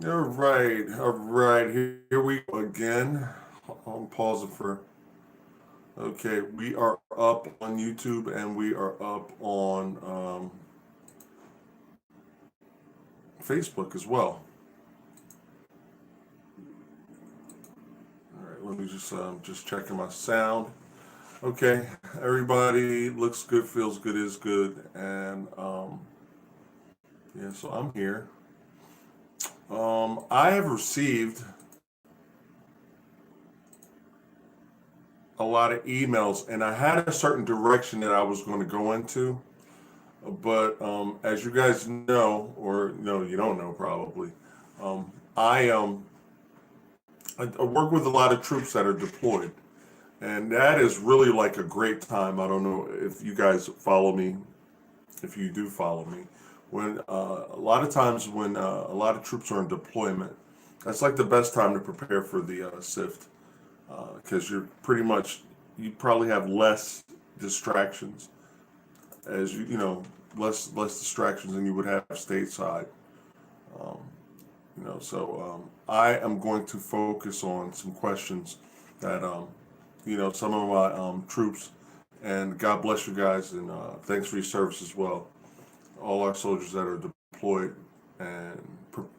All right. Here we go again. I'm pausing for. Okay, we are up on YouTube and we are up on Facebook as well. All right, let me just checking my sound. Okay, everybody looks good, feels good, is good, and yeah. So I'm here. I have received a lot of emails, and I had a certain direction that I was going to go into. But as you guys know, or no, you don't know probably, um, I um, I work with a lot of troops that are deployed, and that is really like a great time. I don't know if you guys follow me, if you do follow me. When a lot of times when a lot of troops are in deployment, that's like the best time to prepare for the SIFT because you're pretty much you probably have less distractions as less distractions than you would have stateside. Um, I am going to focus on some questions that some of my troops, and God bless you guys, and thanks for your service as well. All our soldiers that are deployed, and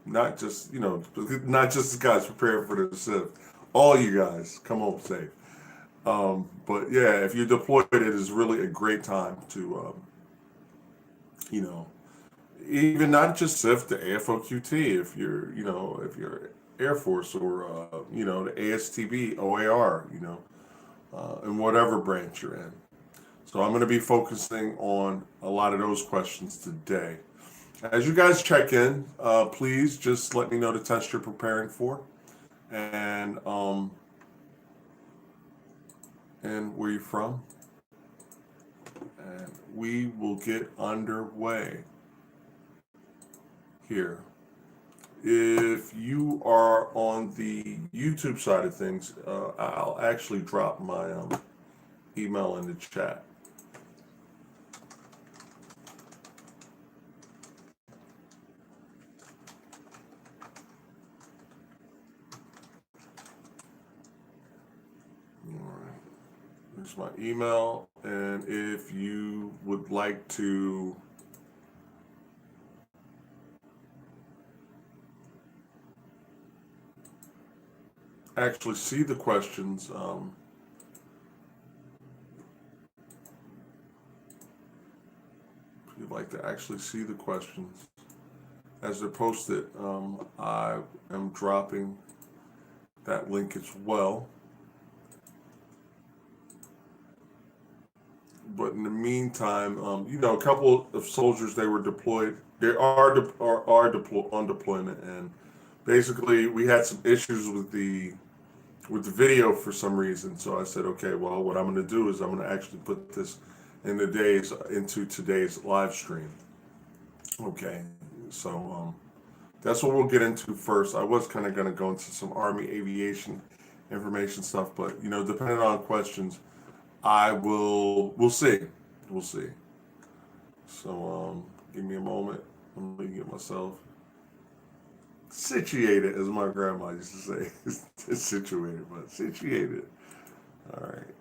not just the guys preparing for the SIF. All you guys, come home safe. But yeah, if you're deployed, it is really a great time to you know even not just SIF, the AFOQT, if you're Air Force or, the ASTB, OAR, in whatever branch you're in. So I'm going to be focusing on a lot of those questions today. As you guys check in, please just let me know the test you're preparing for and where you're from, and we will get underway here. If you are on the YouTube side of things, I'll actually drop my email in the chat. All right. Here's my email, and if you would like to actually see the questions, if you'd like to actually see the questions as they're posted, I am dropping that link as well. But in the meantime, a couple of soldiers, they were deployed. They are on deployment, and basically we had some issues with the video for some reason. So I said, okay, well, what I'm going to do is I'm going to actually put this into today's live stream. Okay, so that's what we'll get into first. I was kind of going to go into some Army aviation information stuff, but depending on questions, we'll see. We'll see. So give me a moment. Let me get myself situated, as my grandma used to say. Situated, but situated. All right.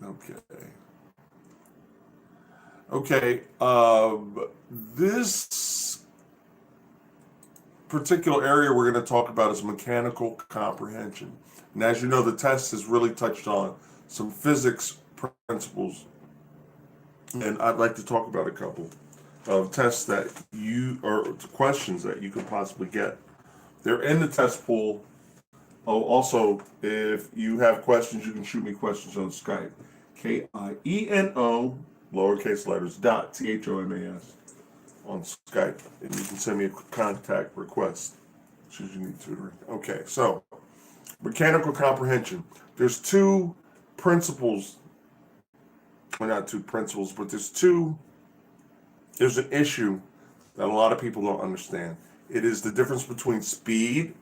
Okay. Okay. This particular area we're going to talk about is mechanical comprehension. And as you know, the test has really touched on some physics principles. And I'd like to talk about a couple of tests or questions that you could possibly get. They're in the test pool. Oh, also, if you have questions, you can shoot me questions on Skype. KIENO, lowercase letters, .THOMAS on Skype. And you can send me a contact request should you need tutoring. Okay, so mechanical comprehension. There's two principles, well, not two principles, but there's an issue that a lot of people don't understand. It is the difference between speed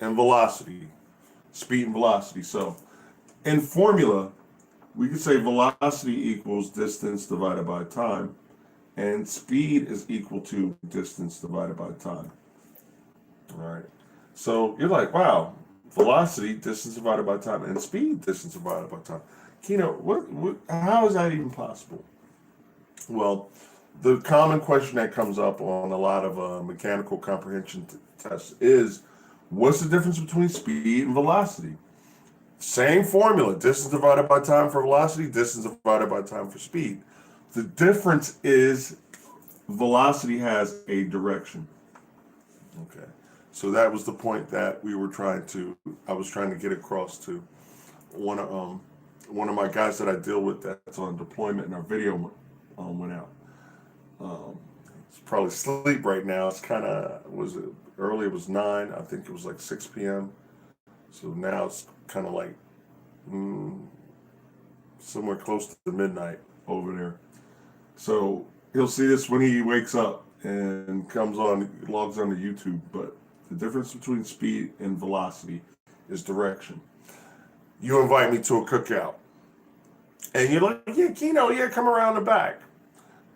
and velocity. Speed and velocity. So in formula, we could say velocity equals distance divided by time, and speed is equal to distance divided by time. All right. So you're like, wow, velocity, distance divided by time, and speed, distance divided by time. Kino, how is that even possible? Well, the common question that comes up on a lot of mechanical comprehension tests is, what's the difference between speed and velocity? Same formula, distance divided by time for velocity, distance divided by time for speed. The difference is velocity has a direction. Okay. So that was the point that I was trying to get across to one of my guys that I deal with that's on deployment, and our video went out. It's probably asleep right now. It's kind of, was it early? It was 9. I think it was like 6 p.m. So now it's kind of like somewhere close to midnight over there. So he'll see this when he wakes up and logs on to YouTube. But the difference between speed and velocity is direction. You invite me to a cookout, and you're like, yeah, Kino, yeah, come around the back.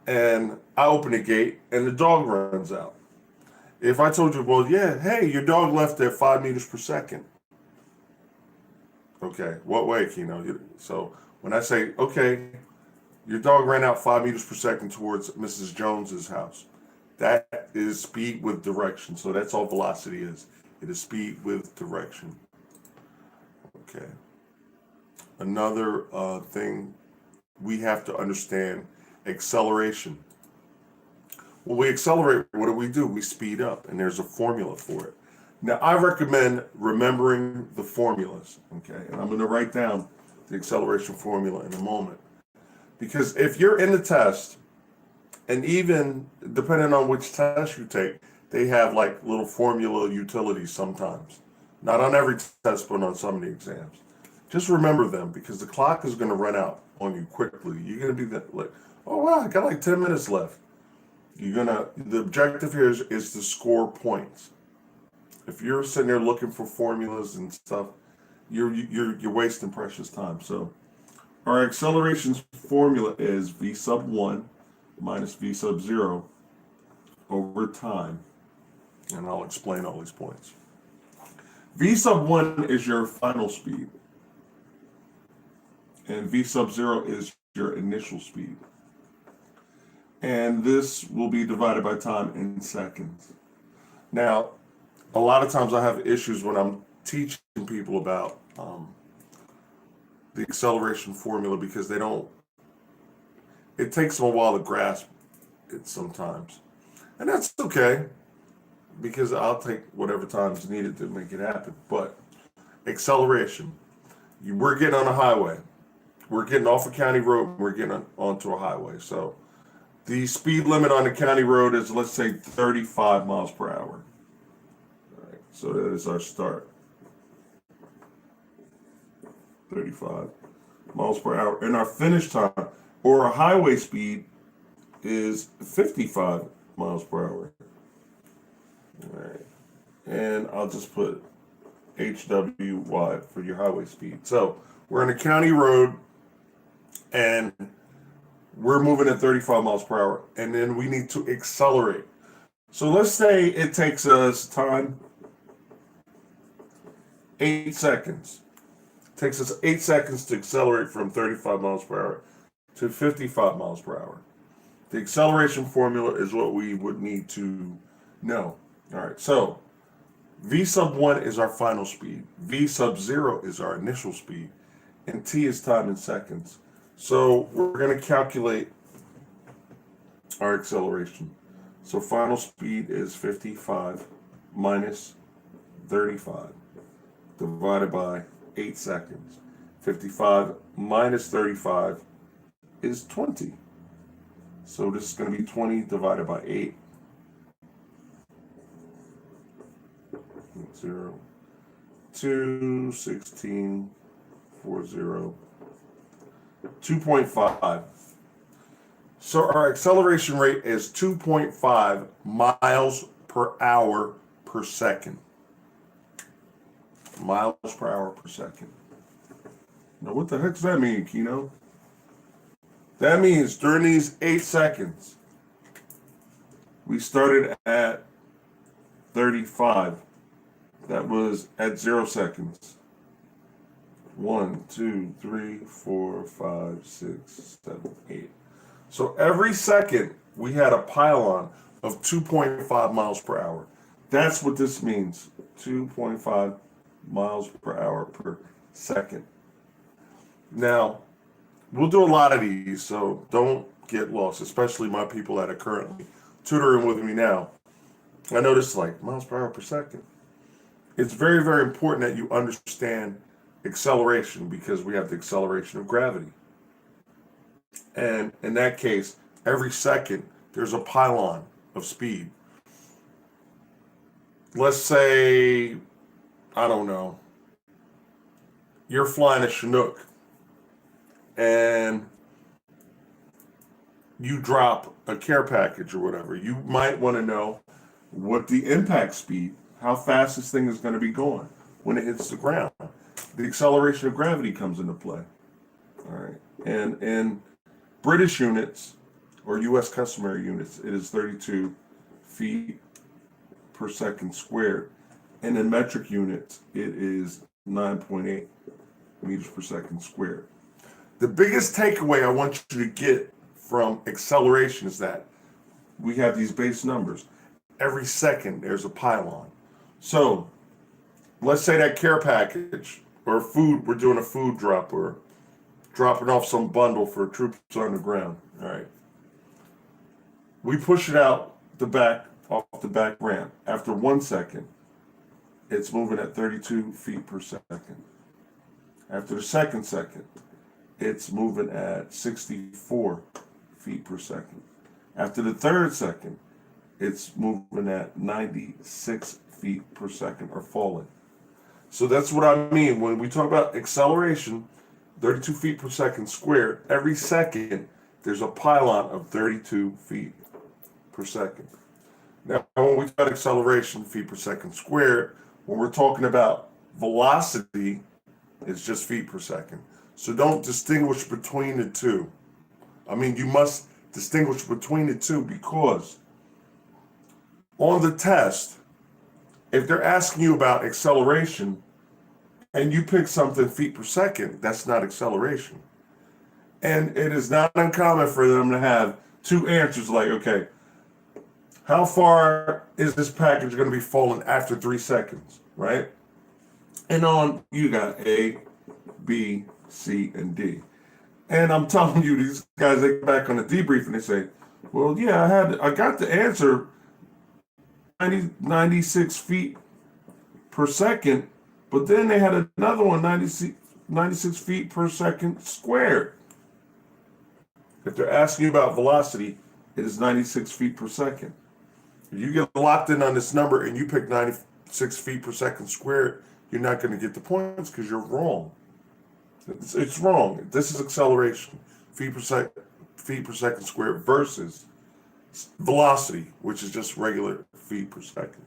And I open the gate, and the dog runs out. If I told you, well, yeah, hey, your dog left at 5 meters per second. Okay, what way, Kino? So when I say, okay, your dog ran out 5 meters per second towards Mrs. Jones's house, that is speed with direction. So that's all velocity is. It is speed with direction. Okay. Another thing we have to understand, acceleration. When we accelerate, what do? We speed up, and there's a formula for it. Now, I recommend remembering the formulas, okay? And I'm going to write down the acceleration formula in a moment. Because if you're in the test, and even depending on which test you take, they have like little formula utilities sometimes. Not on every test, but on some of the exams. Just remember them, because the clock is going to run out on you quickly. You're going to be like, oh wow, I got like 10 minutes left. The objective here is to score points. If you're sitting there looking for formulas and stuff, you're wasting precious time. So our acceleration formula is v sub 1 minus v sub 0 over time. And I'll explain all these points. V sub 1 is your final speed, and v sub 0 is your initial speed. And this will be divided by time in seconds. Now, a lot of times I have issues when I'm teaching people about the acceleration formula, because it takes them a while to grasp it sometimes. And that's okay, because I'll take whatever time is needed to make it happen. But acceleration, we're getting on a highway. We're getting off a county road, we're getting onto a highway. So the speed limit on the county road is, let's say, 35 miles per hour. All right, so that is our start. 35 miles per hour. And our finish time, or our highway speed, is 55 miles per hour. All right. And I'll just put HWY for your highway speed. So we're on a county road, and we're moving at 35 miles per hour, and then we need to accelerate. So let's say it takes us time 8 seconds. It takes us 8 seconds to accelerate from 35 miles per hour to 55 miles per hour. The acceleration formula is what we would need to know. All right, so v sub 1 is our final speed, v sub 0 is our initial speed, and t is time in seconds. So we're going to calculate our acceleration. So final speed is 55 minus 35 divided by 8 seconds. 55 minus 35 is 20. So this is going to be 20 divided by 8. 0, 2, 16, 4, 0. 2.5. So our acceleration rate is 2.5 miles per hour per second. Miles per hour per second. Now, what the heck does that mean, Kino? That means during these 8 seconds, we started at 35. That was at 0 seconds. 1, 2, 3, 4, 5, 6, 7, 8. So every second we had a pylon of 2.5 miles per hour. That's what this means. 2.5 miles per hour per second. Now, we'll do a lot of these, so don't get lost, especially my people that are currently tutoring with me now. I know this is like miles per hour per second. It's very, very important that you understand acceleration because we have the acceleration of gravity. And in that case, every second, there's a pylon of speed. Let's say, I don't know, you're flying a Chinook and you drop a care package or whatever. You might want to know what the impact speed, how fast this thing is going to be going when it hits the ground. The acceleration of gravity comes into play. All right. And in British units or US customary units, it is 32 feet per second squared. And in metric units, it is 9.8 meters per second squared. The biggest takeaway I want you to get from acceleration is that we have these base numbers. Every second, there's a pylon. So let's say that care package or food, we're doing a food drop or dropping off some bundle for troops on the ground. All right. We push it out the back, off the back ramp. After 1 second, it's moving at 32 feet per second. After the second, it's moving at 64 feet per second. After the third second, it's moving at 96 feet per second or falling. So that's what I mean when we talk about acceleration, 32 feet per second squared. Every second, there's a pylon of 32 feet per second. Now, when we talk about acceleration, feet per second squared, when we're talking about velocity, it's just feet per second. So don't distinguish between the two. I mean, you must distinguish between the two because on the test, if they're asking you about acceleration and you pick something feet per second, that's not acceleration. And it is not uncommon for them to have two answers like, okay, how far is this package going to be falling after 3 seconds, right? And on, you got A, B, C, and D. And I'm telling you, these guys, they come back on the debrief and they say, well, yeah, I got the answer 96 feet per second, but then they had another one, 96 feet per second squared. If they're asking you about velocity, it is 96 feet per second. If you get locked in on this number and you pick 96 feet per second squared, you're not going to get the points because you're wrong. It's wrong. This is acceleration, feet per second squared versus velocity, which is just regular feet per second.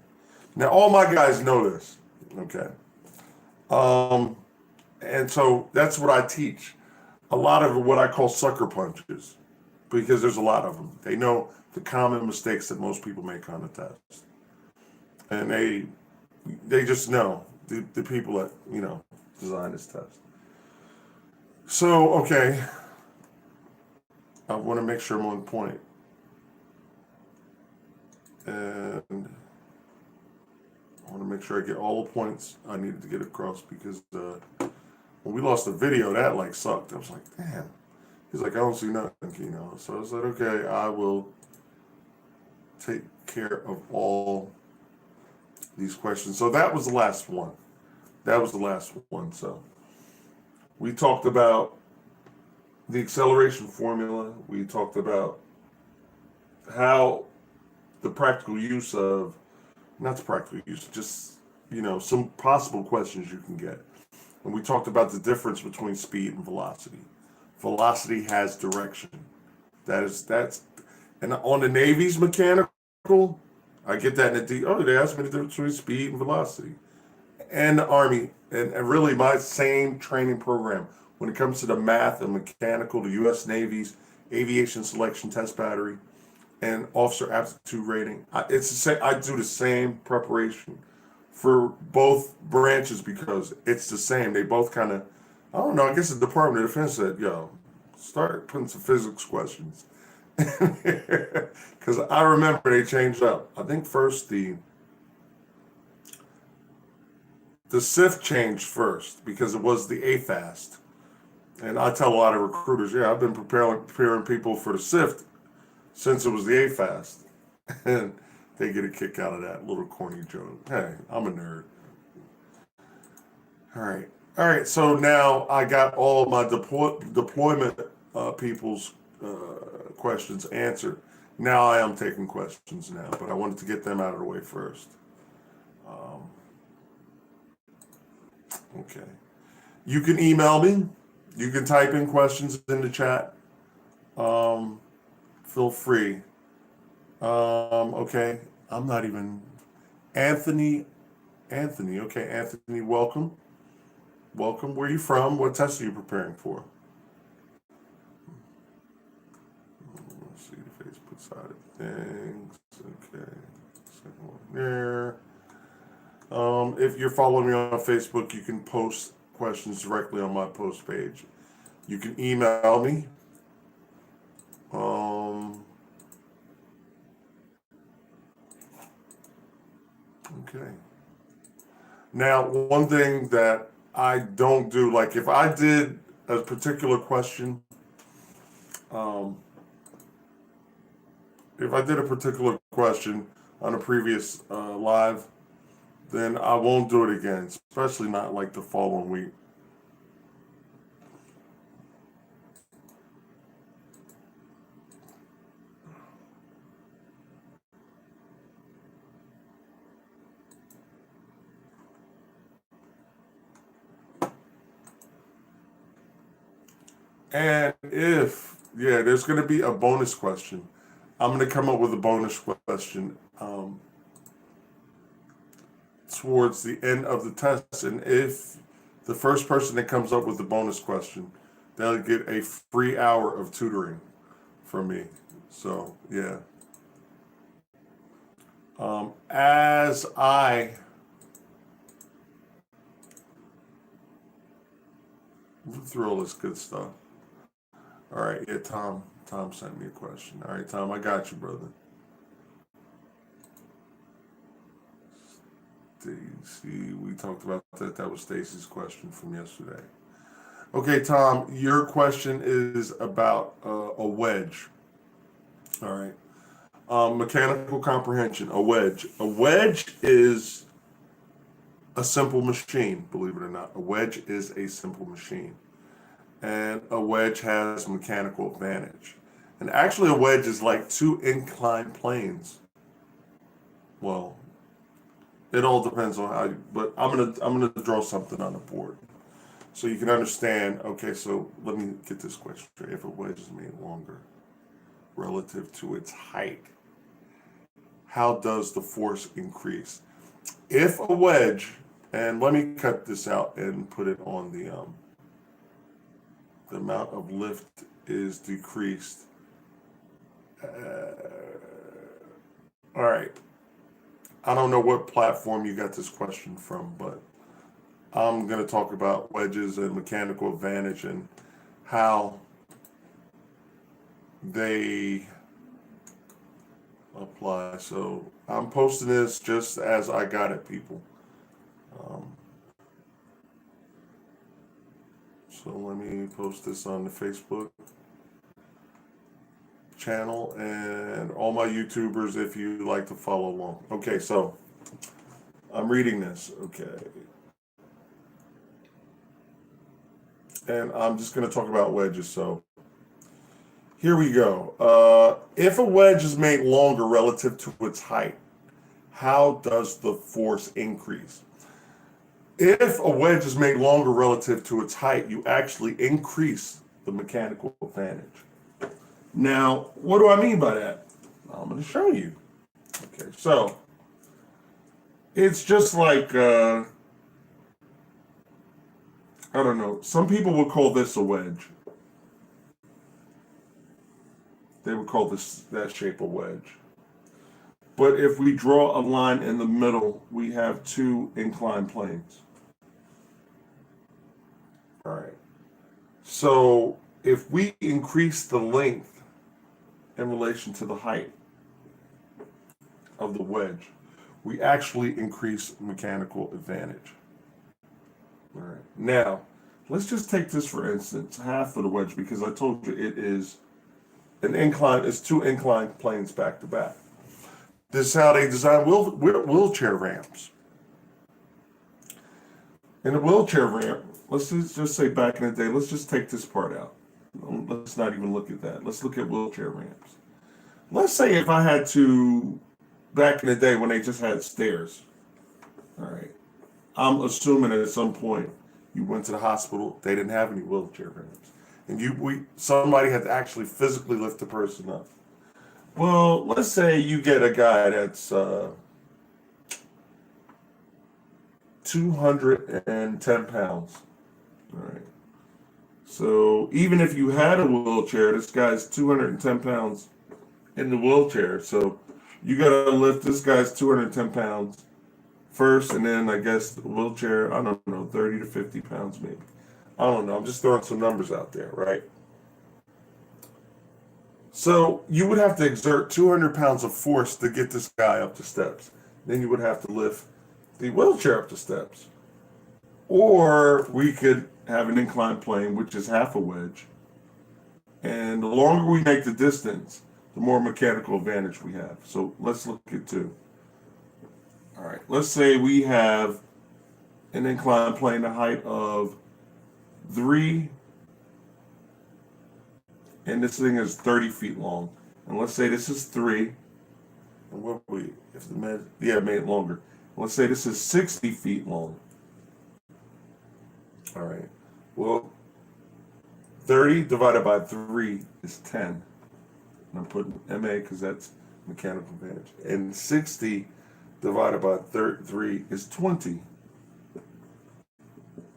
Now, all my guys know this, okay? And so that's what I teach. A lot of what I call sucker punches, because there's a lot of them. They know the common mistakes that most people make on the test. And they just know, the people that, design this test. So, okay, I want to make sure I'm on point. And I want to make sure I get all the points I needed to get across because when we lost the video, that sucked. I was like, damn. He's like, I don't see nothing, So I was like, okay, I will take care of all these questions. So that was the last one. So we talked about the acceleration formula. We talked about how the practical use of, not the practical use, just, some possible questions you can get. And we talked about the difference between speed and velocity. Velocity has direction. And on the Navy's mechanical, I get that in the they asked me the difference between speed and velocity. And the Army, and really my same training program, when it comes to the math and mechanical, the U.S. Navy's Aviation Selection Test Battery, and officer aptitude rating. It's the same. I do the same preparation for both branches because it's the same. They both kind of, I don't know. I guess the Department of Defense said, "Yo, start putting some physics questions," because I remember they changed up. I think first the SIF changed first because it was the AFAST. And I tell a lot of recruiters, yeah, I've been preparing people for the SIFT since it was the AFAST. And they get a kick out of that little corny joke. Hey, I'm a nerd. All right. All right. So now I got all my deployment people's questions answered. Now I am taking questions now, but I wanted to get them out of the way first. Okay. You can email me. You can type in questions in the chat. Feel free. Okay. I'm not even Anthony. Okay, Anthony, welcome. Welcome. Where are you from? What test are you preparing for? Let's see the Facebook side of things. Okay. Second one there. If you're following me on Facebook, you can post questions directly on my post page. You can email me. Okay. Now, one thing that I don't do, like if I did a particular question, if I did a particular question on a previous live, then I won't do it again, especially not like the following week. And there's going to be a bonus question. I'm going to come up with a bonus question towards the end of the test. And if the first person that comes up with the bonus question, they'll get a free hour of tutoring from me. So, yeah. As I through all this good stuff. All right, yeah, Tom sent me a question. All right, Tom, I got you, brother. Stacy, we talked about that. That was Stacy's question from yesterday. Okay, Tom, your question is about a wedge. All right. Mechanical comprehension, a wedge. A wedge is a simple machine, believe it or not. A wedge is a simple machine. And a wedge has mechanical advantage. And actually a wedge is like two inclined planes. Well, it all depends on how you, but I'm gonna draw something on the board. So you can understand, okay, so let me get this question straight. If a wedge is made longer relative to its height, how does the force increase? If a wedge, and let me cut this out and put it on the amount of lift is decreased. All right. I don't know what platform you got this question from, but I'm going to talk about wedges and mechanical advantage and how they apply. So I'm posting this just as I got it, people. So let me post this on the Facebook channel and all my YouTubers if you like to follow along. Okay, so I'm reading this. Okay. And I'm just going to talk about wedges. So here we go. If a wedge is made longer relative to its height, how does the force increase? If a wedge is made longer relative to its height, you actually increase the mechanical advantage. Now, what do I mean by that? I'm going to show you. Okay, so it's just like, I don't know, some people would call this a wedge. they would call that shape a wedge. But if we draw a line in the middle, we have two inclined planes. All right. So if we increase the length in relation to the height of the wedge, we actually increase mechanical advantage. All right. Now, let's just take this for instance, half of the wedge, because I told you it is it's two inclined planes back to back. This is how they design wheelchair ramps. In a wheelchair ramp, let's just say back in the day, let's just take this part out. Let's not even look at that. Let's look at wheelchair ramps. Let's say if I had to, back in the day when they just had stairs, all right, I'm assuming that at some point you went to the hospital, they didn't have any wheelchair ramps. And somebody had to actually physically lift the person up. Well, let's say you get a guy that's 210 pounds. All right. So even if you had a wheelchair, this guy's 210 pounds in the wheelchair. So you got to lift this guy's 210 pounds first, and then I guess the wheelchair, I don't know, 30 to 50 pounds maybe. I don't know. I'm just throwing some numbers out there, right? So you would have to exert 200 pounds of force to get this guy up the steps. Then you would have to lift the wheelchair up the steps. Or we could have an inclined plane, which is half a wedge. And the longer we make the distance, the more mechanical advantage we have. So let's look at two. All right, let's say we have an inclined plane, a height of 3, and this thing is 30 feet long. And let's say this is 3, and what we, if the made it longer. Let's say this is 60 feet long. All right, well, 30 divided by 3 is 10. And I'm putting MA because that's mechanical advantage. And 60 divided by 3 is 20.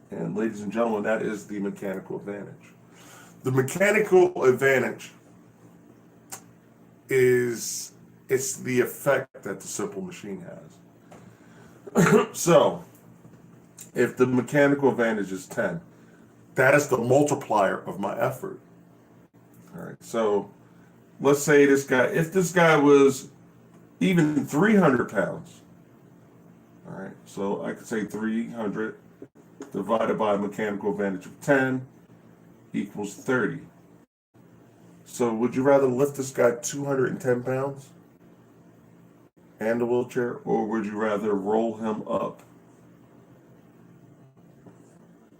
And ladies and gentlemen, that is the mechanical advantage. The mechanical advantage it's the effect that the simple machine has. So, if the mechanical advantage is 10, that is the multiplier of my effort. All right, so let's say if this guy was even 300 pounds, all right, so I could say 300 divided by a mechanical advantage of 10 equals 30. So would you rather lift this guy 210 pounds and a wheelchair, or would you rather roll him up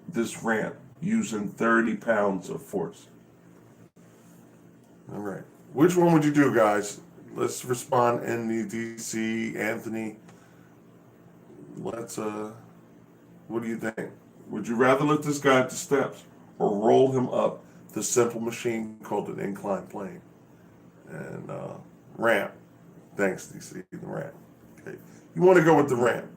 this ramp using 30 pounds of force? All right. Which one would you do, guys? Let's respond in the DC. Anthony, what do you think? Would you rather lift this guy up the steps or roll him up the simple machine called an inclined plane? And ramp. Thanks, DC, the ramp. Okay. You want to go with the ramp.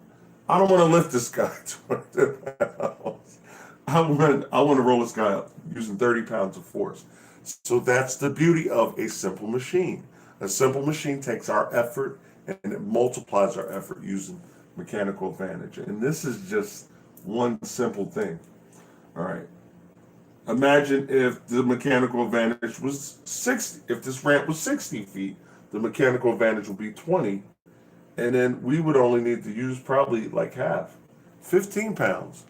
I don't want to lift this guy 200 pounds. I want to roll this guy up using 30 pounds of force. So that's the beauty of a simple machine. A simple machine takes our effort and it multiplies our effort using mechanical advantage. And this is just one simple thing. All right. Imagine if the mechanical advantage was 60. If this ramp was 60 feet, the mechanical advantage would be 20. And then we would only need to use probably like half, 15 pounds.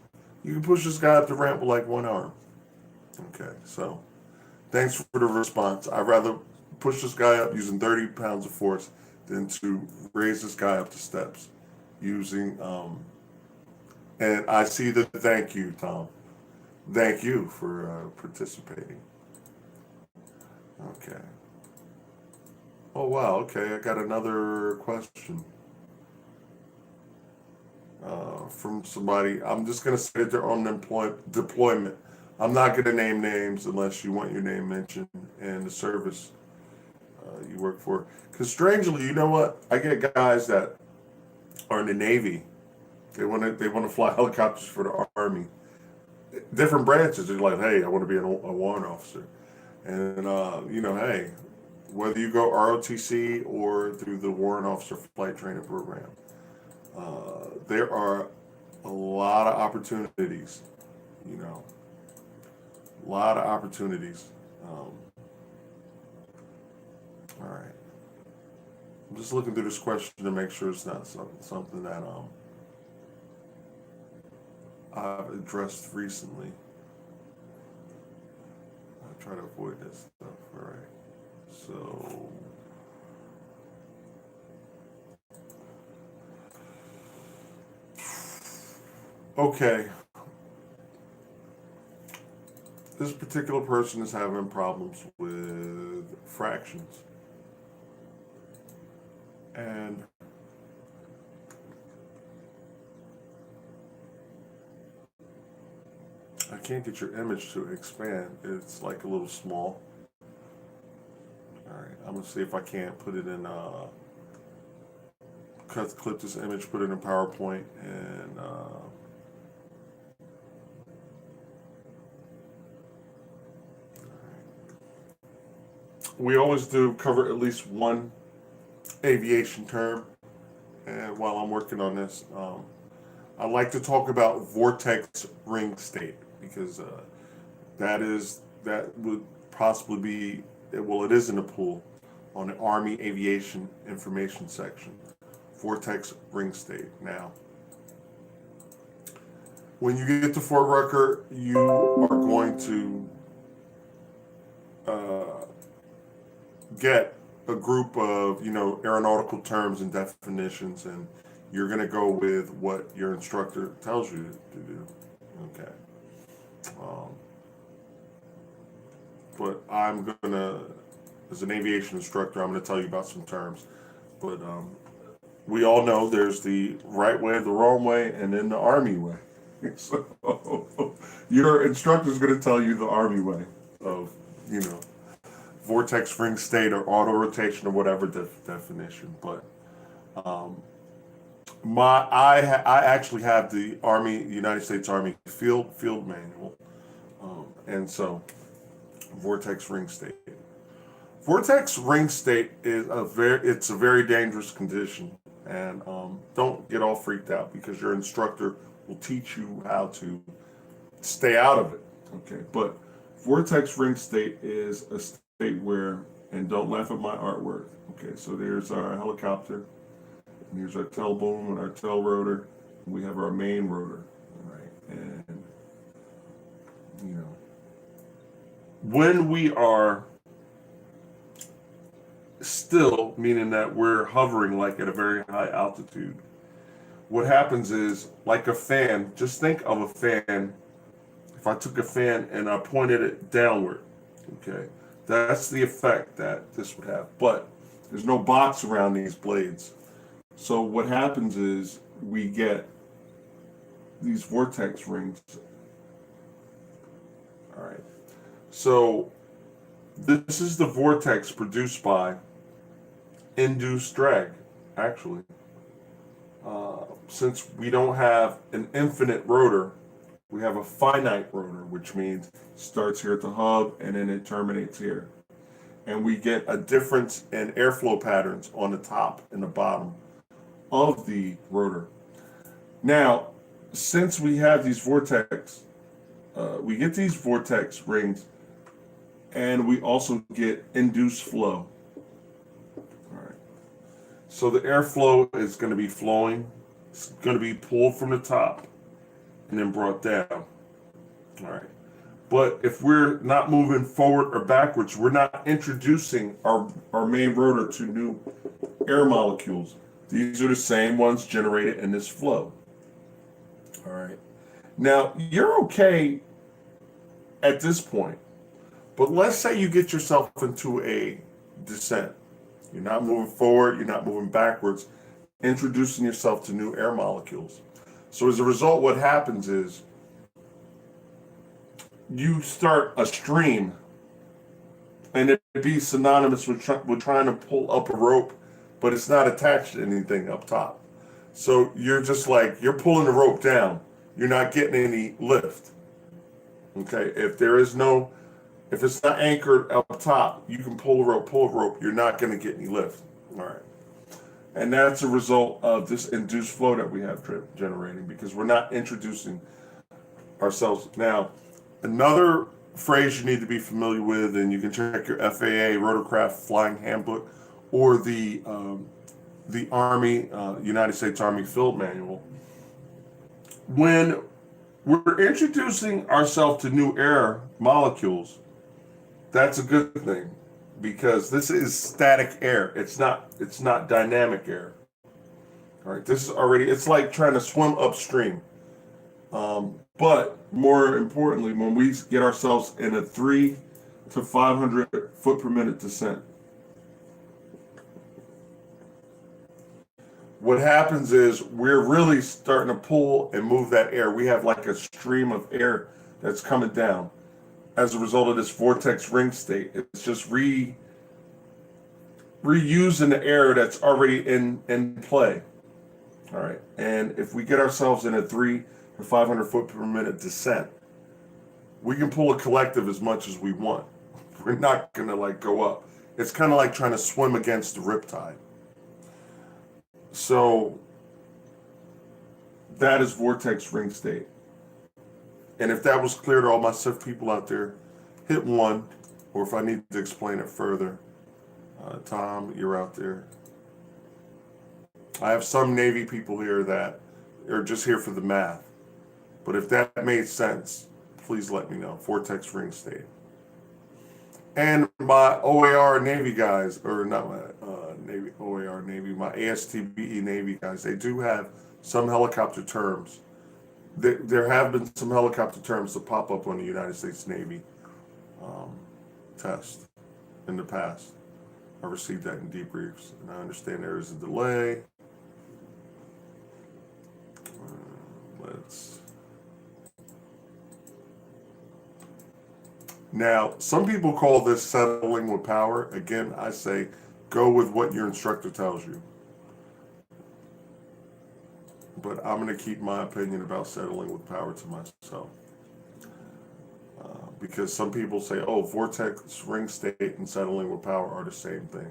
You can push this guy up the ramp with like one arm. Okay, so thanks for the response. I'd rather push this guy up using 30 pounds of force than to raise this guy up the steps using, and I see the thank you, Tom. Thank you for participating. Okay. Oh, wow. Okay, I got another question from somebody. I'm just going to say that they're on deployment. I'm not going to name names unless you want your name mentioned and the service you work for. Because strangely, you know what? I get guys that are in the Navy. They want to fly helicopters for the Army. Different branches. They're like, hey, I want to be a warrant officer. And, hey, whether you go ROTC or through the Warrant Officer Flight Training Program, there are a lot of opportunities, you know, a lot of opportunities. All right. I'm just looking through this question to make sure it's not something that I've addressed recently. I try to avoid this stuff. All right. So, okay. This particular person is having problems with fractions. And I can't get your image to expand. It's like a little small. All right, I'm gonna see if I can't put it in, clip this image, put it in PowerPoint, and we always do cover at least one aviation term. And while I'm working on this, I like to talk about vortex ring state, because that would possibly be, well, it is in the pool on the Army Aviation Information section. Vortex ring state. Now, when you get to Fort Rucker, you are going to get a group of, aeronautical terms and definitions, and you're going to go with what your instructor tells you to do. Okay. But I'm going to, as an aviation instructor, I'm going to tell you about some terms. But we all know there's the right way, the wrong way, and then the Army way. So your instructor is going to tell you the Army way of, vortex ring state or auto rotation or whatever definition. But I actually have the United States Army field manual, and so vortex ring state. Vortex ring state is it's a very dangerous condition, and don't get all freaked out, because your instructor will teach you how to stay out of it. Okay, but vortex ring state is a state where, and don't laugh at my artwork. Okay, so there's our helicopter, and here's our tail boom and our tail rotor, and we have our main rotor. All right, and when we are still, meaning that we're hovering like at a very high altitude, what happens is, like a fan, just think of a fan. If I took a fan and I pointed it downward, okay, that's the effect that this would have. But there's no box around these blades. So what happens is we get these vortex rings. All right. So this is the vortex produced by induced drag, actually. Since we don't have an infinite rotor, we have a finite rotor, which means it starts here at the hub and then it terminates here. And we get a difference in airflow patterns on the top and the bottom of the rotor. Now, since we have these we get these vortex rings, and we also get induced flow. All right. So the airflow is going to be flowing. It's going to be pulled from the top and then brought down. All right. But if we're not moving forward or backwards, we're not introducing our main rotor to new air molecules. These are the same ones generated in this flow. All right. Now, you're okay at this point, but let's say you get yourself into a descent. You're not moving forward, you're not moving backwards, introducing yourself to new air molecules. So as a result, what happens is you start a stream, and it'd be synonymous with trying to pull up a rope, but it's not attached to anything up top. So you're just like, you're pulling the rope down. You're not getting any lift. Okay, if If it's not anchored up top, you can pull a rope, you're not going to get any lift. All right. And that's a result of this induced flow that we have generating, because we're not introducing ourselves. Now, another phrase you need to be familiar with, and you can check your FAA Rotorcraft Flying Handbook or the Army, United States Army Field Manual. When we're introducing ourselves to new air molecules, that's a good thing, because this is static air. It's not dynamic air. All right, this is already, it's like trying to swim upstream. But more importantly, when we get ourselves in a 3 to 500 foot per minute descent, what happens is we're really starting to pull and move that air. We have like a stream of air that's coming down as a result of this vortex ring state. It's just reusing the air that's already in play. All right. And if we get ourselves in a 3 to 500 foot per minute descent, we can pull a collective as much as we want. We're not going to like go up. It's kind of like trying to swim against the riptide. So that is vortex ring state. And if that was clear to all my SIF people out there, hit 1, or if I need to explain it further, Tom, you're out there. I have some Navy people here that are just here for the math. But if that made sense, please let me know. Vortex ring state. And my OAR Navy guys, or not my Navy OAR Navy, my ASTBE Navy guys, they do have some helicopter terms. There have been some helicopter terms that pop up on the United States Navy test in the past. I received that in debriefs, and I understand there is a delay. Now, some people call this settling with power. Again, I say go with what your instructor tells you. But I'm going to keep my opinion about settling with power to myself. Because some people say, oh, vortex ring state and settling with power are the same thing.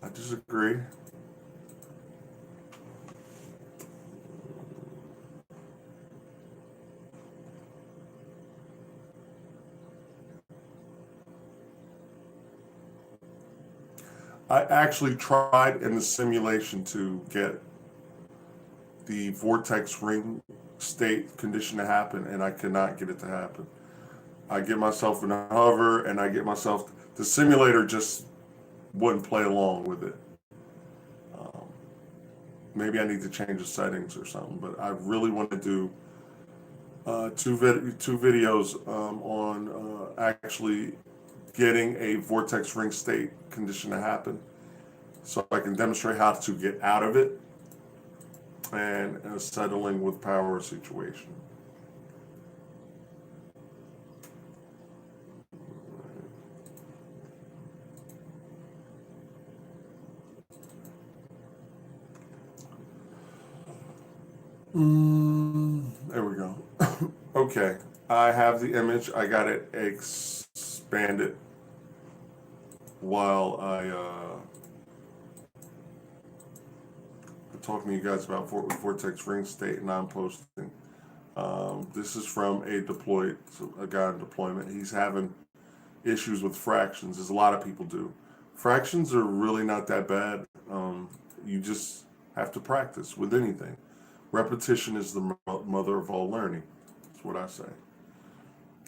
I disagree. I actually tried in the simulation to get the vortex ring state condition to happen, and I could not get it to happen. I get myself in a hover, and I get myself, the simulator just wouldn't play along with it. Maybe I need to change the settings or something, but I really want to do two videos on actually getting a vortex ring state condition to happen, so I can demonstrate how to get out of it, and a settling with power situation. There we go. Okay, I have the image. I got it expanded while I'm talking to you guys about vortex ring state, and I'm posting. This is from a guy in deployment. He's having issues with fractions, as a lot of people do. Fractions are really not that bad. You just have to practice with anything. Repetition is the mother of all learning. That's what I say.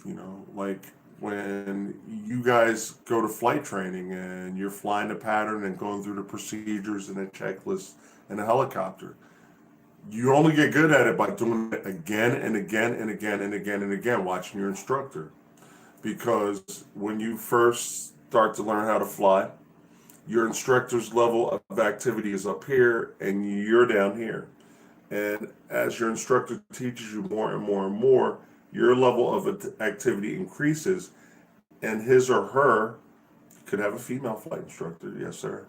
You know, like when you guys go to flight training and you're flying a pattern and going through the procedures and a checklist in a helicopter, you only get good at it by doing it again and again and again and again and again, watching your instructor. Because when you first start to learn how to fly, your instructor's level of activity is up here and you're down here. And as your instructor teaches you more and more and more, your level of activity increases, and his or her, could have a female flight instructor, yes sir,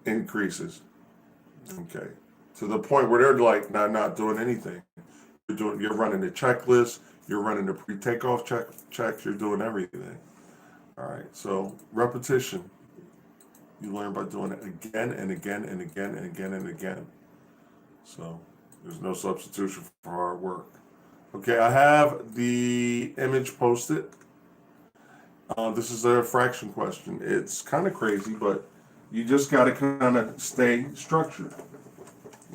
increases. Okay, to the point where they're like not doing anything. You're running the checklist, You're running the pre-takeoff checks. You're doing everything. All right. So repetition. You learn by doing it again and again and again and again and again. So there's no substitution for hard work. Okay, I have the image posted. This is a fraction question. It's kind of crazy, but you just got to kind of stay structured.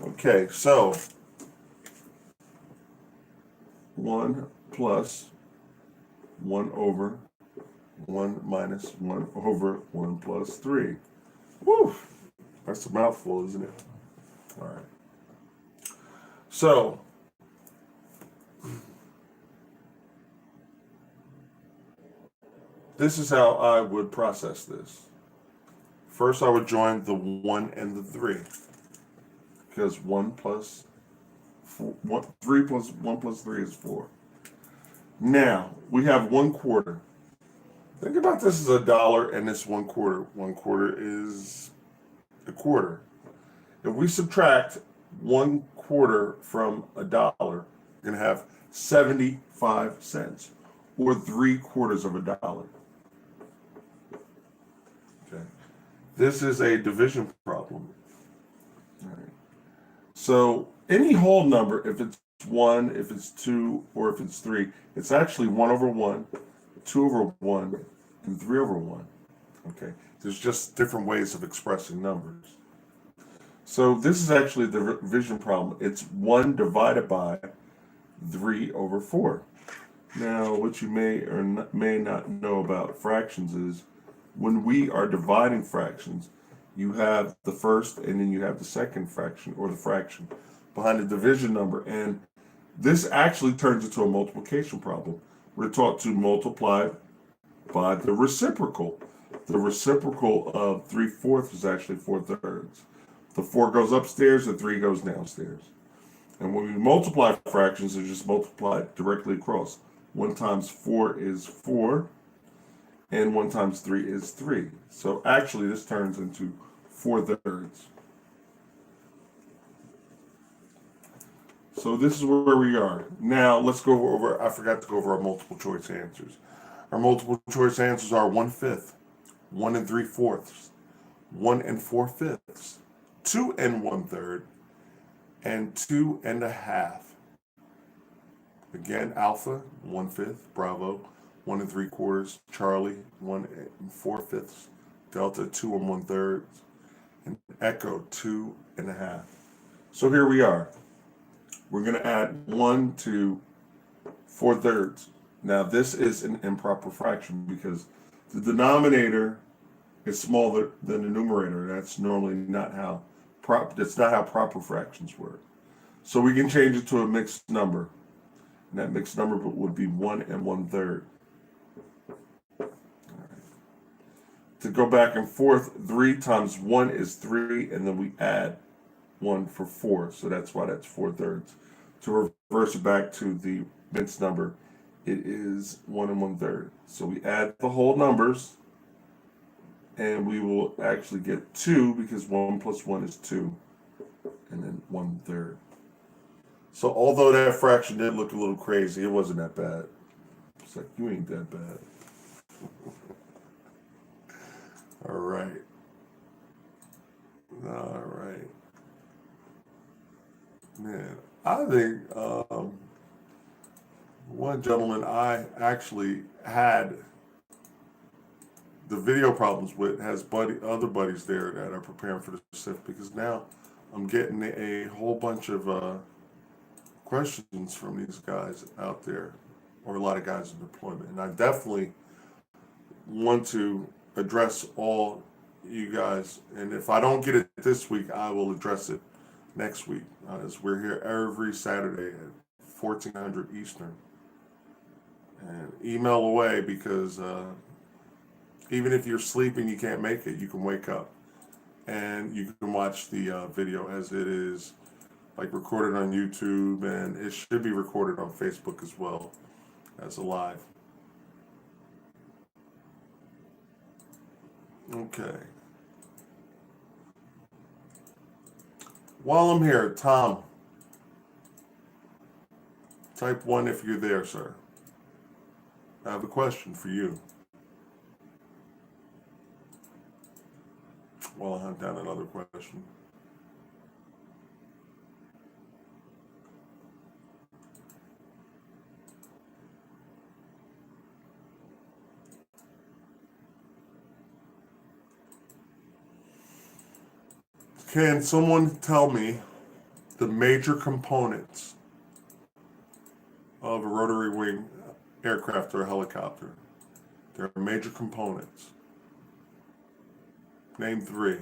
Okay, so 1 plus 1 over 1 minus 1 over 1 plus 3. Woo! That's a mouthful, isn't it? All right. So, this is how I would process this. First, I would join the 1 and the 3. Because 1 plus 4, 3 plus 1 plus 3 is 4. Now, we have 1/4. Think about this as $1 and this 1/4. 1/4 is a quarter. If we subtract 1/4 from $1, we're going to have 75 cents, or 3/4 of $1. Okay. This is a division problem. All right. So any whole number, if it's 1, if it's 2, or if it's 3, it's actually 1 over 1, 2 over 1, and 3 over 1. Okay. There's just different ways of expressing numbers. So this is actually the division problem. It's 1 divided by 3 over 4. Now, what you may or may not know about fractions is when we are dividing fractions, you have the first and then you have the second fraction, or the fraction behind the division number. And this actually turns into a multiplication problem. We're taught to multiply by the reciprocal. The reciprocal of 3/4 is actually 4/3. The 4 goes upstairs, the 3 goes downstairs. And when we multiply fractions, they just multiply directly across. 1 times 4 is 4, and 1 times 3 is 3. So actually, this turns into 4/3. So this is where we are. Now, let's go over, I forgot to go over our multiple choice answers. Our multiple choice answers are 1/5, 1 3/4, 1 4/5, 2 1/3, and 2 1/2. Again, Alpha, 1/5, Bravo, 1 3/4, Charlie, 1 4/5, Delta, 2 1/3, and Echo, 2 1/2. So here we are. We're going to add 1 to 4/3. Now this is an improper fraction because the denominator is smaller than the numerator. That's normally not how that's not how proper fractions work. So we can change it to a mixed number. And that mixed number would be 1 1/3. All right. To go back and forth, 3 times 1 is 3, and then we add 1 for 4. So that's why that's 4/3. To reverse it back to the mixed number, it is 1 1/3. So we add the whole numbers, and we will actually get 2 because 1 plus 1 is 2, and then 1/3. So although that fraction did look a little crazy, it wasn't that bad. It's like, you ain't that bad. All right. All right. Man, I think one gentleman I actually had the video problems with has other buddies there that are preparing for the SIF, because now I'm getting a whole bunch of questions from these guys out there, or a lot of guys in deployment, and I definitely want to address all you guys. And if I don't get it this week, I will address it next week, as we're here every Saturday at 1400 Eastern. And email away, because even if you're sleeping, you can't make it, you can wake up and you can watch the video as it is, like, recorded on YouTube, and it should be recorded on Facebook as well as a live. Okay. While I'm here, Tom, type 1 if you're there, sir. I have a question for you. While I hunt down another question. Can someone tell me the major components of a rotary wing aircraft or a helicopter? There are major components. Name 3.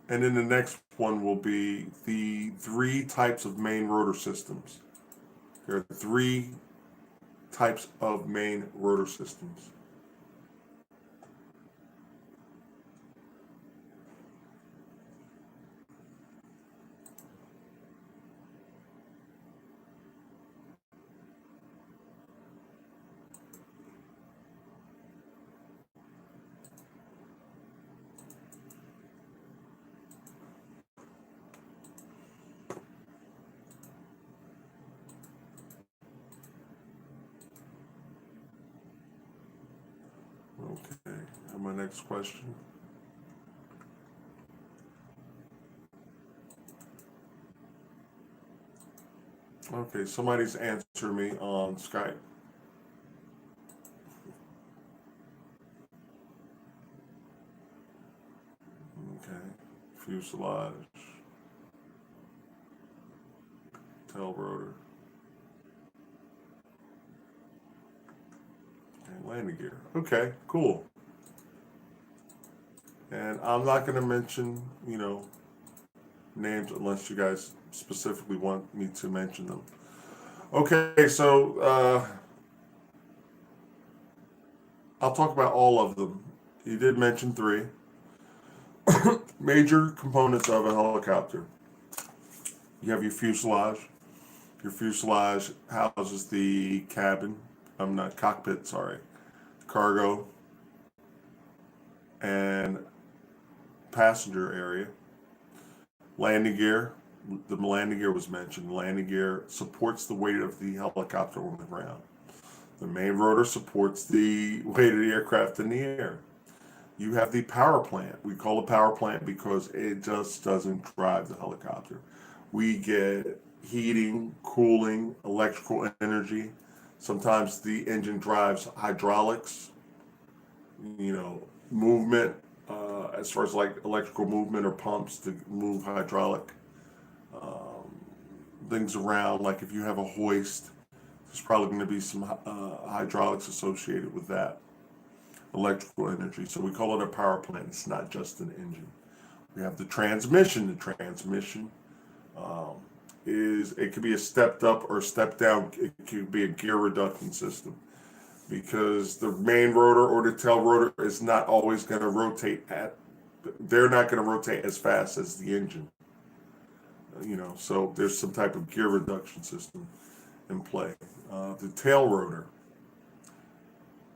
And then the next one will be the 3 types of main rotor systems. There are 3 types of main rotor systems. Okay, and my next question. Okay, somebody's answered me on Skype. Okay, fuselage, tail rotor, and landing gear. Okay, cool. And I'm not going to mention, names unless you guys specifically want me to mention them. Okay, so I'll talk about all of them. You did mention 3 major components of a helicopter. You have your fuselage. Your fuselage houses the cockpit, cargo, and passenger area. Landing gear, the landing gear was mentioned. Landing gear supports the weight of the helicopter on the ground. The main rotor supports the weight of the aircraft in the air. You have the power plant. We call it power plant because it just doesn't drive the helicopter. We get heating, cooling, electrical energy. Sometimes the engine drives hydraulics, movement, as far as like electrical movement or pumps to move hydraulic things around. Like if you have a hoist, there's probably going to be some hydraulics associated with that electrical energy. So we call it a power plant. It's not just an engine. We have the transmission. The transmission it could be a stepped up or stepped down. It could be a gear reduction system because the main rotor or the tail rotor is not always going to rotate they're not going to rotate as fast as the engine. So there's some type of gear reduction system in play. The tail rotor.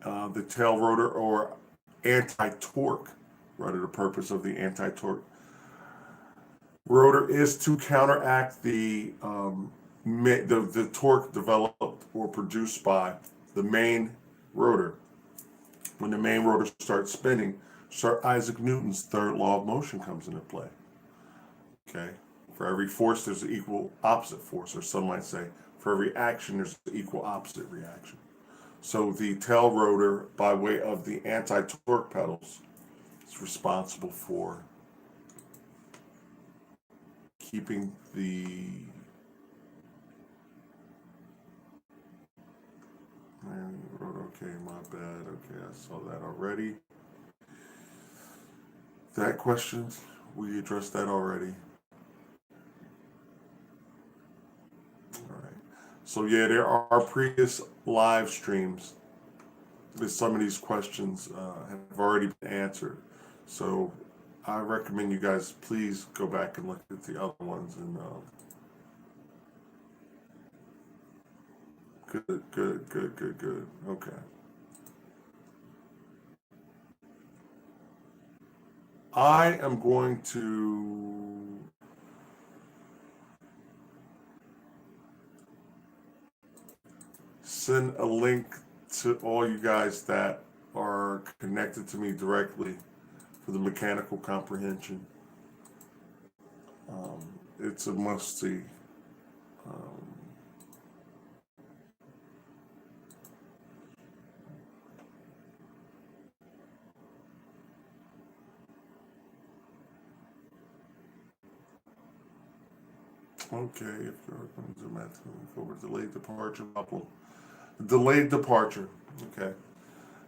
The tail rotor or anti-torque, right? The purpose of the anti-torque rotor is to counteract the torque developed or produced by the main rotor. When the main rotor starts spinning, Sir Isaac Newton's third law of motion comes into play. Okay, for every force, there's an equal opposite force, or some might say, for every action, there's an equal opposite reaction. So the tail rotor, by way of the anti-torque pedals, is responsible for keeping the okay, my bad. Okay, I saw that already. That question, we addressed that already. All right. So yeah, there are previous live streams with some of these questions have already been answered. So I recommend you guys please go back and look at the other ones and good. Okay. I am going to send a link to all you guys that are connected to me directly for the mechanical comprehension. It's a must-see. Okay, if you're going to zoom out over delayed departure bubble. Delayed departure. Okay.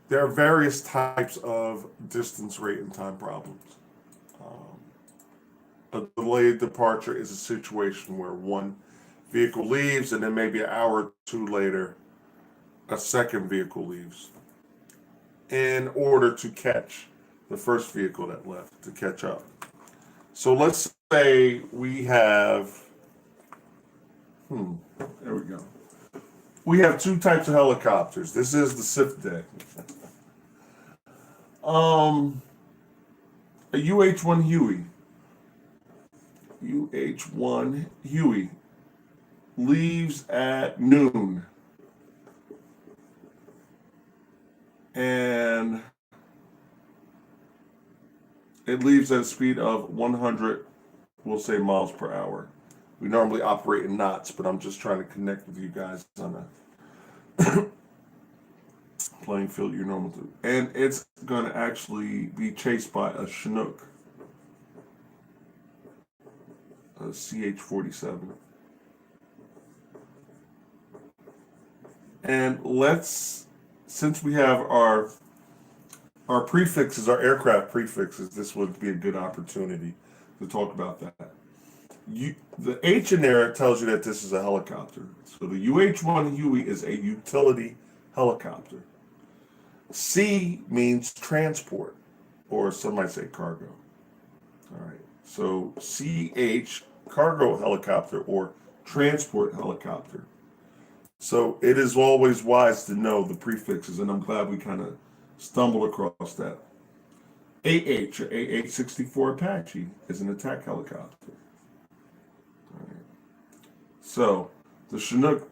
There are various types of distance, rate, and time problems. A delayed departure is a situation where one vehicle leaves and then maybe an hour or two later, a second vehicle leaves in order to catch the first vehicle that left, to catch up. So let's say we have, there we go. We have two types of helicopters. This is the SIFT day. A UH-1 Huey. UH-1 Huey leaves at noon. And it leaves at a speed of 100, we'll say, miles per hour. We normally operate in knots, but I'm just trying to connect with you guys on a playing field you're normal to. And it's going to actually be chased by a Chinook, a CH-47. And since we have our prefixes, our aircraft prefixes, this would be a good opportunity to talk about that. The H in there tells you that this is a helicopter. So the UH-1 Huey is a utility helicopter. C means transport, or some might say cargo. All right. So CH, cargo helicopter or transport helicopter. So it is always wise to know the prefixes, and I'm glad we kind of stumbled across that. AH, or AH-64 Apache, is an attack helicopter. All right. So the Chinook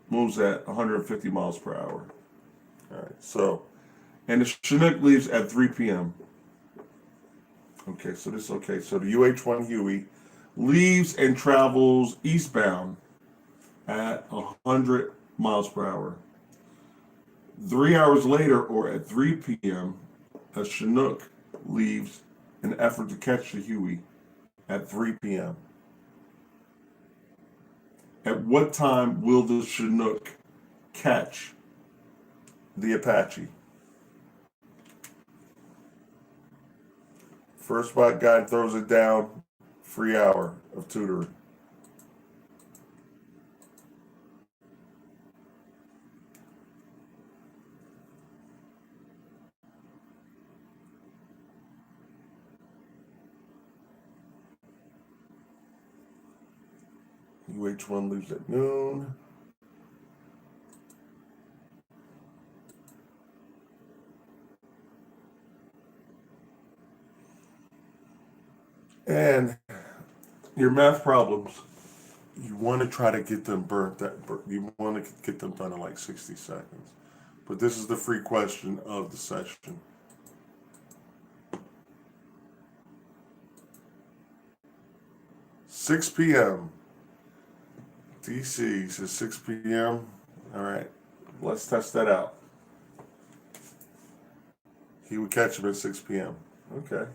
moves at 150 miles per hour. All right. So, and the Chinook leaves at 3 p.m. Okay, so this okay. So the UH-1 Huey leaves and travels eastbound at 100 miles per hour. 3 hours later, or at 3 p.m., a Chinook leaves in an effort to catch the Huey at 3 p.m. At what time will the Chinook catch the Apache? First spot guy throws it down, free hour of tutoring. UH-1 leaves at noon. And your math problems, you want to try to get them you want to get them done in like 60 seconds. But this is the free question of the session. "6 p.m. DC says 6 p.m. All right, let's test that out. He would catch him at 6 p.m. Okay.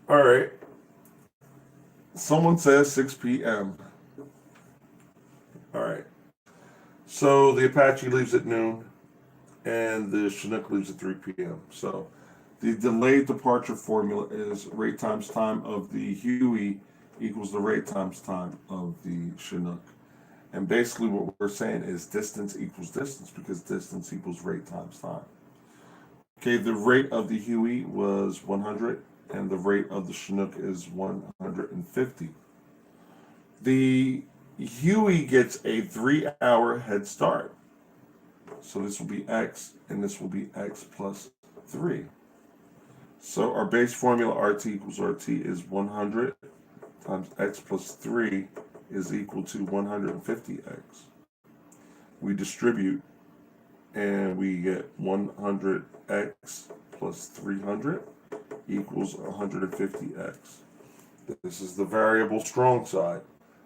All right. Someone says 6 p.m. All right. So the Apache leaves at noon, and the Chinook leaves at 3 p.m. So the delayed departure formula is rate times time of the Huey equals the rate times time of the Chinook. And basically what we're saying is distance equals distance, because distance equals rate times time. Okay, the rate of the Huey was 100, and the rate of the Chinook is 150. The Huey gets a 3-hour head start. So this will be X, and this will be X plus 3. So our base formula, RT equals RT, is 100 times X plus 3 is equal to 150X. we distribute, and we get 100x plus 300 equals 150x. This is the variable strong side.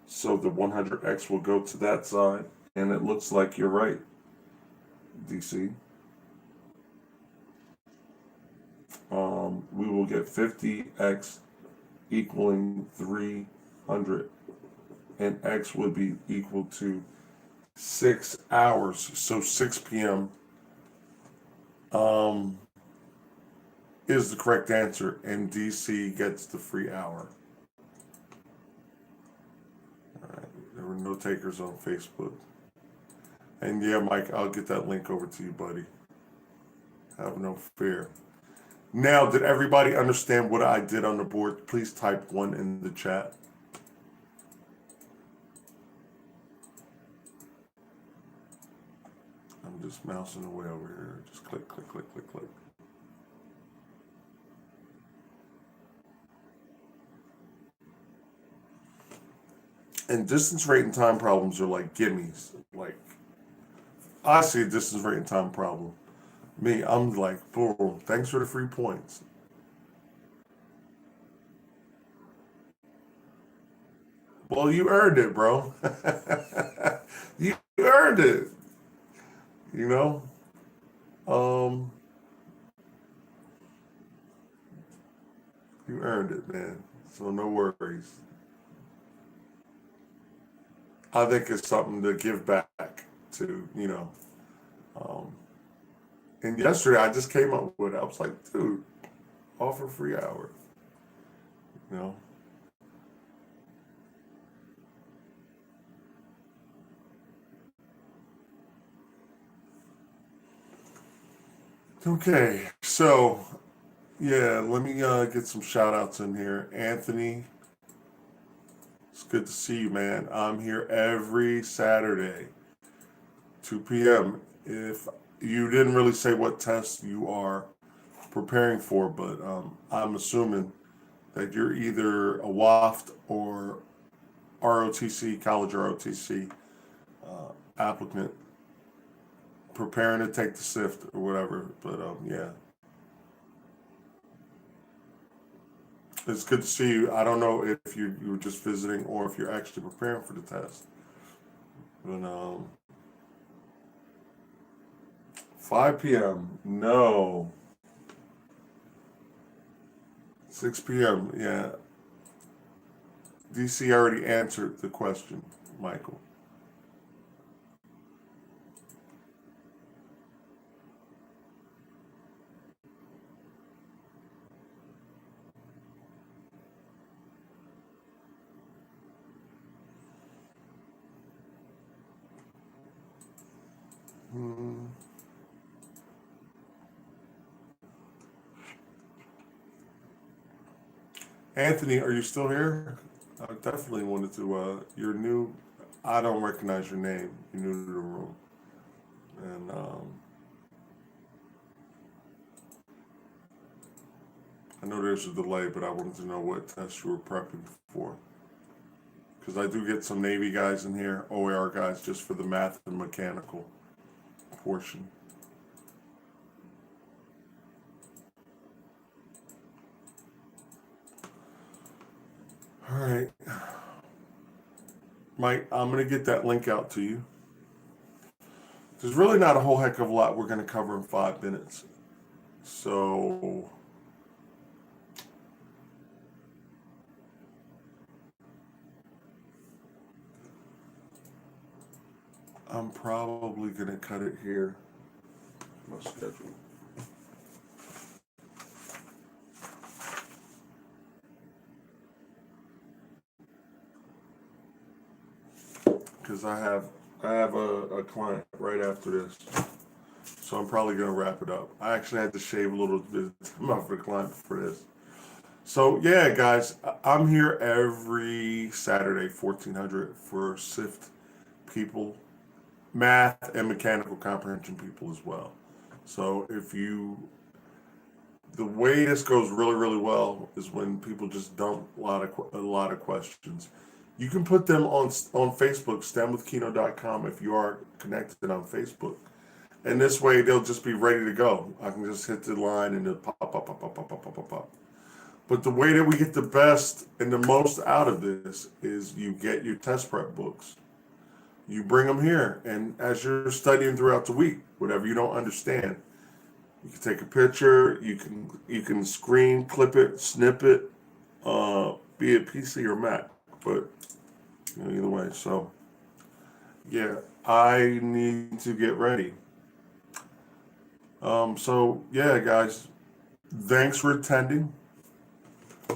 So the 100x will go to that side, and it looks like you're right, DC. We will get 50x equaling 300, and x would be equal to 6 hours. So 6 p.m. Is the correct answer, and DC gets the free hour. All right. There were no takers on Facebook. And yeah, Mike, I'll get that link over to you, buddy. Have no fear. Now, did everybody understand what I did on the board? Please type 1 in the chat. I'm just mousing away over here. Just click, click, click, click, click. And distance, rate, and time problems are like gimmies. Like, I see a distance, rate, and time problem. Me, I'm like, boom, thanks for the free points. Well, you earned it, bro. You earned it. You know? You earned it, man. So no worries. I think it's something to give back to, you know. And yesterday I just came up with it. I was like, dude, offer free hour. You know? Okay, so yeah, let me get some shout outs in here. Anthony, it's good to see you, man. I'm here every Saturday, 2 p.m. If you didn't really say what test you are preparing for, but I'm assuming that you're either a WOFT or ROTC, college ROTC applicant, preparing to take the SIFT or whatever. But yeah, it's good to see you. I don't know if you were just visiting or if you're actually preparing for the test. But 5 p.m. No. 6 p.m. Yeah. DC already answered the question, Michael. Anthony, are you still here? I definitely wanted to. You're new. I don't recognize your name. You're new to the room, and I know there's a delay, but I wanted to know what test you were prepping for. Because I do get some Navy guys in here, OER guys, just for the math and mechanical portion. All right. Mike, I'm going to get that link out to you. There's really not a whole heck of a lot we're going to cover in 5 minutes. So I'm probably going to cut it here. My schedule. Because I have a client right after this. So I'm probably going to wrap it up. I actually had to shave a little bit of time off for the client for this. So yeah, guys, I'm here every Saturday, 1400 for SIFT people, math and mechanical comprehension people as well. So the way this goes really, really well is when people just dump a lot of questions. You can put them on Facebook, stemwithkino.com, if you are connected on Facebook. And this way, they'll just be ready to go. I can just hit the line and it'll pop, pop, pop, pop, pop, pop, pop, pop, pop. But the way that we get the best and the most out of this is you get your test prep books. You bring them here, and as you're studying throughout the week, whatever you don't understand, you can take a picture, you can screen clip it, snip it, be it PC or Mac, but either way. So yeah, I need to get ready. So yeah, guys, thanks for attending.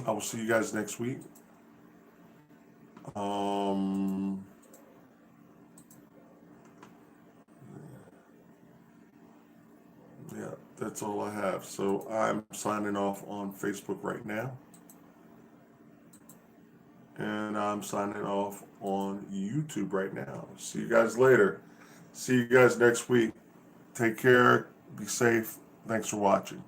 I will see you guys next week. Yeah, that's all I have. So I'm signing off on Facebook right now. And I'm signing off on YouTube right now. See you guys later. See you guys next week. Take care. Be safe. Thanks for watching.